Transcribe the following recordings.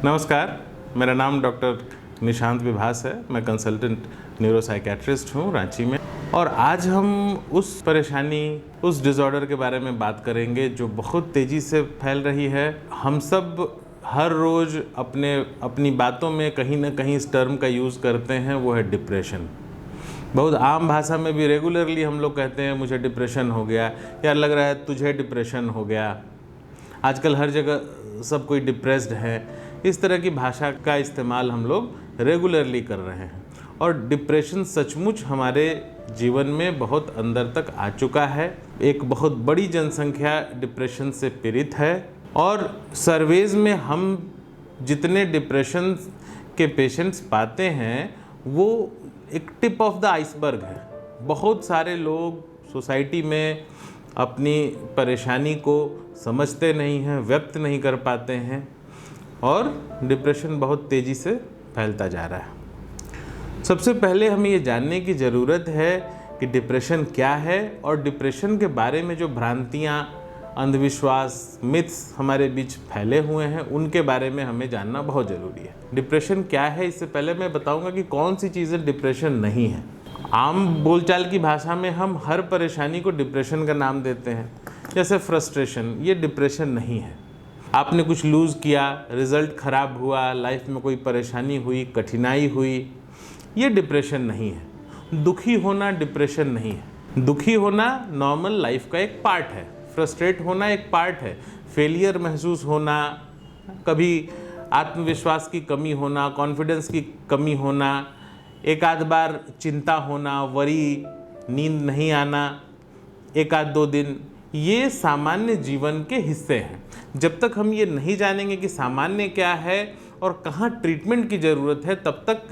नमस्कार, मेरा नाम डॉक्टर निशांत विभास है। मैं कंसल्टेंट न्यूरोसाइकेट्रिस्ट हूँ रांची में। और आज हम उस परेशानी, उस डिसऑर्डर के बारे में बात करेंगे जो बहुत तेज़ी से फैल रही है। हम सब हर रोज़ अपनी बातों में कहीं ना कहीं इस टर्म का यूज़ करते हैं, वो है डिप्रेशन। बहुत आम भाषा में भी रेगुलरली हम लोग कहते हैं मुझे डिप्रेशन हो गया, या लग रहा है तुझे डिप्रेशन हो गया। आजकल हर जगह सब कोई डिप्रेस्ड है। इस तरह की भाषा का इस्तेमाल हम लोग रेगुलरली कर रहे हैं। और डिप्रेशन सचमुच हमारे जीवन में बहुत अंदर तक आ चुका है। एक बहुत बड़ी जनसंख्या डिप्रेशन से पीड़ित है। और सर्वेज में हम जितने डिप्रेशन के पेशेंट्स पाते हैं वो एक टिप ऑफ द आइसबर्ग है। बहुत सारे लोग सोसाइटी में अपनी परेशानी को समझते नहीं हैं, व्यक्त नहीं कर पाते हैं, और डिप्रेशन बहुत तेज़ी से फैलता जा रहा है। सबसे पहले हमें ये जानने की ज़रूरत है कि डिप्रेशन क्या है, और डिप्रेशन के बारे में जो भ्रांतियाँ, अंधविश्वास, मिथ्स हमारे बीच फैले हुए हैं, उनके बारे में हमें जानना बहुत ज़रूरी है। डिप्रेशन क्या है, इससे पहले मैं बताऊंगा कि कौन सी चीज़ें डिप्रेशन नहीं है। आम बोलचाल की भाषा में हम हर परेशानी को डिप्रेशन का नाम देते हैं। जैसे फ्रस्ट्रेशन, ये डिप्रेशन नहीं है। आपने कुछ लूज़ किया, रिज़ल्ट ख़राब हुआ, लाइफ में कोई परेशानी हुई, कठिनाई हुई, ये डिप्रेशन नहीं है। दुखी होना डिप्रेशन नहीं है। दुखी होना नॉर्मल लाइफ का एक पार्ट है। फ्रस्ट्रेट होना एक पार्ट है। फेलियर महसूस होना, कभी आत्मविश्वास की कमी होना, कॉन्फिडेंस की कमी होना, एक आध बार चिंता होना, वरी, नींद नहीं आना एक आध दो दिन, ये सामान्य जीवन के हिस्से हैं। जब तक हम ये नहीं जानेंगे कि सामान्य क्या है और कहाँ ट्रीटमेंट की ज़रूरत है, तब तक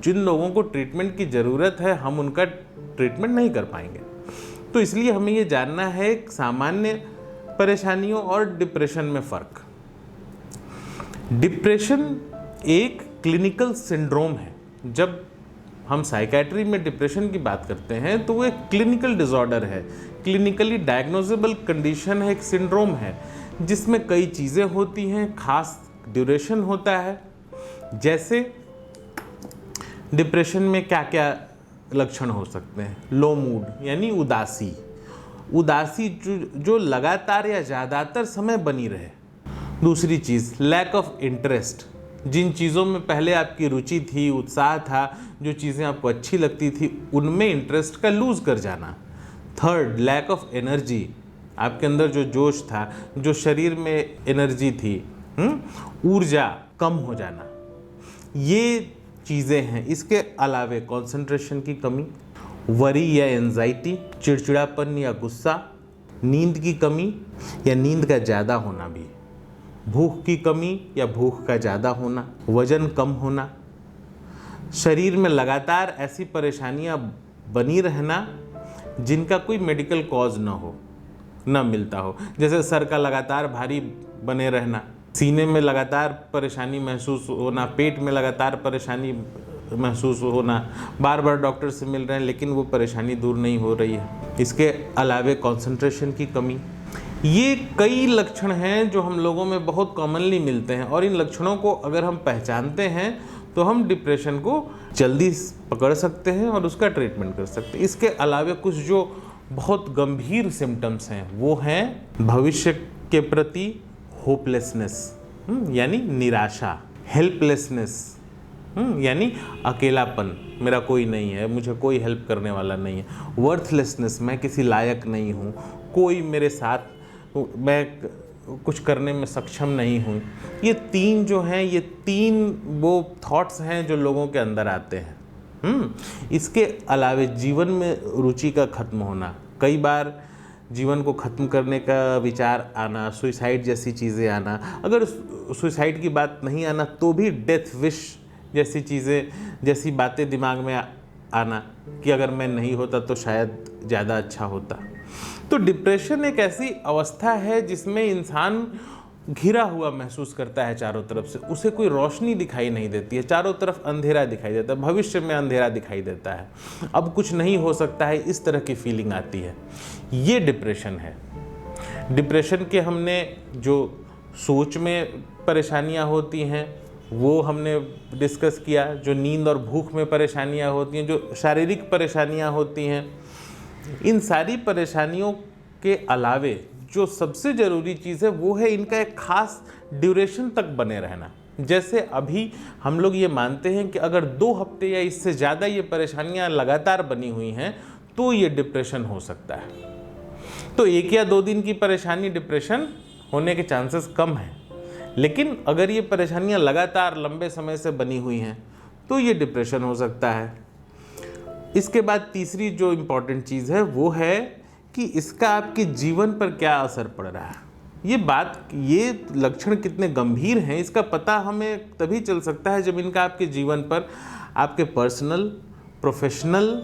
जिन लोगों को ट्रीटमेंट की ज़रूरत है हम उनका ट्रीटमेंट नहीं कर पाएंगे। तो इसलिए हमें ये जानना है सामान्य परेशानियों और डिप्रेशन में फ़र्क। डिप्रेशन एक क्लिनिकल सिंड्रोम है। जब हम साइकेट्री में डिप्रेशन की बात करते हैं तो वो एक क्लिनिकल डिसऑर्डर है, क्लिनिकली डायग्नोजेबल कंडीशन है, एक सिंड्रोम है जिसमें कई चीज़ें होती हैं, खास ड्यूरेशन होता है। जैसे डिप्रेशन में क्या क्या लक्षण हो सकते हैं? लो मूड यानी उदासी, उदासी जो लगातार या ज़्यादातर समय बनी रहे। दूसरी चीज़ लैक ऑफ इंटरेस्ट, जिन चीज़ों में पहले आपकी रुचि थी, उत्साह था, जो चीज़ें आपको अच्छी लगती थी, उनमें इंटरेस्ट का लूज़ कर जाना। थर्ड, लैक ऑफ एनर्जी, आपके अंदर जो जोश था, जो शरीर में एनर्जी थी, ऊर्जा कम हो जाना, ये चीज़ें हैं। इसके अलावे कंसंट्रेशन की कमी, वरी या एंजाइटी, चिड़चिड़ापन या गुस्सा, नींद की कमी या नींद का ज़्यादा होना भी, भूख की कमी या भूख का ज़्यादा होना, वज़न कम होना, शरीर में लगातार ऐसी परेशानियां बनी रहना जिनका कोई मेडिकल कॉज न मिलता हो। जैसे सर का लगातार भारी बने रहना, सीने में लगातार परेशानी महसूस होना, पेट में लगातार परेशानी महसूस होना, बार बार डॉक्टर से मिल रहे हैं लेकिन वो परेशानी दूर नहीं हो रही है। इसके अलावे कंसंट्रेशन की कमी, ये कई लक्षण हैं जो हम लोगों में बहुत कॉमनली मिलते हैं। और इन लक्षणों को अगर हम पहचानते हैं तो हम डिप्रेशन को जल्दी पकड़ सकते हैं और उसका ट्रीटमेंट कर सकते हैं। इसके अलावा कुछ जो बहुत गंभीर सिम्टम्स हैं वो हैं भविष्य के प्रति होपलेसनेस, यानी निराशा, हेल्पलेसनेस, यानी अकेलापन, मेरा कोई नहीं है, मुझे कोई हेल्प करने वाला नहीं है, वर्थलेसनेस, मैं किसी लायक नहीं हूँ, कोई मेरे साथ, मैं कुछ करने में सक्षम नहीं हूँ। ये तीन जो हैं, ये तीन वो थॉट्स हैं जो लोगों के अंदर आते हैं। इसके अलावे जीवन में रुचि का खत्म होना, कई बार जीवन को ख़त्म करने का विचार आना, सुसाइड जैसी चीज़ें आना, अगर सुसाइड की बात नहीं आना तो भी डेथ विश जैसी चीज़ें, जैसी बातें दिमाग में आना कि अगर मैं नहीं होता तो शायद ज़्यादा अच्छा होता। तो डिप्रेशन एक ऐसी अवस्था है जिसमें इंसान घिरा हुआ महसूस करता है चारों तरफ से, उसे कोई रोशनी दिखाई नहीं देती है, चारों तरफ अंधेरा दिखाई देता है, भविष्य में अंधेरा दिखाई देता है, अब कुछ नहीं हो सकता है, इस तरह की फीलिंग आती है। ये डिप्रेशन है। डिप्रेशन के हमने जो सोच में परेशानियां होती हैं, वो हमने डिस्कस किया। जो नींद और भूख में परेशानियां होती हैं, जो शारीरिक परेशानियां होती हैं, इन सारी परेशानियों के अलावे जो सबसे ज़रूरी चीज़ है वो है इनका एक खास ड्यूरेशन तक बने रहना। जैसे अभी हम लोग ये मानते हैं कि अगर 2 हफ्ते या इससे ज़्यादा ये परेशानियां लगातार बनी हुई हैं तो ये डिप्रेशन हो सकता है। तो 1 या 2 दिन की परेशानी डिप्रेशन होने के चांसेस कम हैं, लेकिन अगर ये परेशानियां लगातार लंबे समय से बनी हुई हैं तो ये डिप्रेशन हो सकता है। इसके बाद तीसरी जो इम्पॉर्टेंट चीज़ है वो है कि इसका आपके जीवन पर क्या असर पड़ रहा है। ये लक्षण कितने गंभीर हैं इसका पता हमें तभी चल सकता है जब इनका आपके जीवन पर, आपके पर्सनल, प्रोफेशनल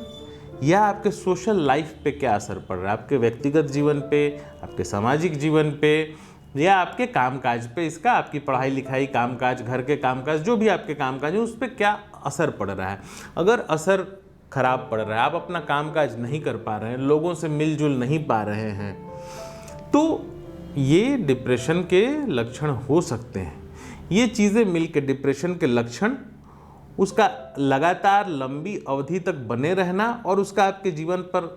या आपके सोशल लाइफ पे क्या असर पड़ रहा है, आपके व्यक्तिगत जीवन पे, आपके सामाजिक जीवन पे या आपके कामकाज पे। इसका आपकी पढ़ाई लिखाई, कामकाज, घर के कामकाज, जो भी आपके कामकाज हैं उस पर क्या असर पड़ रहा है। अगर असर खराब पड़ रहा है, आप अपना कामकाज नहीं कर पा रहे हैं, लोगों से मिलजुल नहीं पा रहे हैं, तो ये डिप्रेशन के लक्षण हो सकते हैं। ये चीज़ें मिलकर डिप्रेशन के लक्षण, उसका लगातार लंबी अवधि तक बने रहना और उसका आपके जीवन पर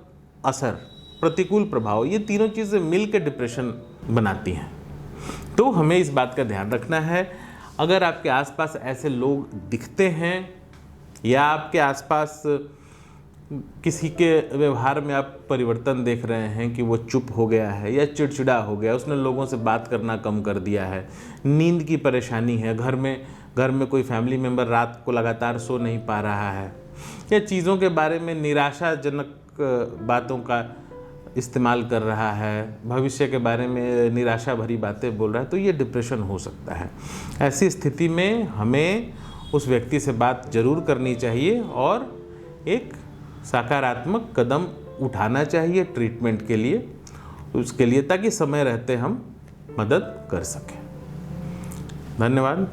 असर, प्रतिकूल प्रभाव, ये तीनों चीज़ें मिलकर डिप्रेशन बनाती हैं। तो हमें इस बात का ध्यान रखना है। अगर आपके आसपास ऐसे लोग दिखते हैं या आपके आसपास किसी के व्यवहार में आप परिवर्तन देख रहे हैं कि वो चुप हो गया है या चिड़चिड़ा हो गया, उसने लोगों से बात करना कम कर दिया है, नींद की परेशानी है, घर में कोई फैमिली मेम्बर रात को लगातार सो नहीं पा रहा है, या चीज़ों के बारे में निराशाजनक बातों का इस्तेमाल कर रहा है, भविष्य के बारे में निराशा भरी बातें बोल रहा है, तो ये डिप्रेशन हो सकता है। ऐसी स्थिति में हमें उस व्यक्ति से बात जरूर करनी चाहिए और एक सकारात्मक कदम उठाना चाहिए ट्रीटमेंट के लिए, उसके लिए, ताकि समय रहते हम मदद कर सकें। धन्यवाद।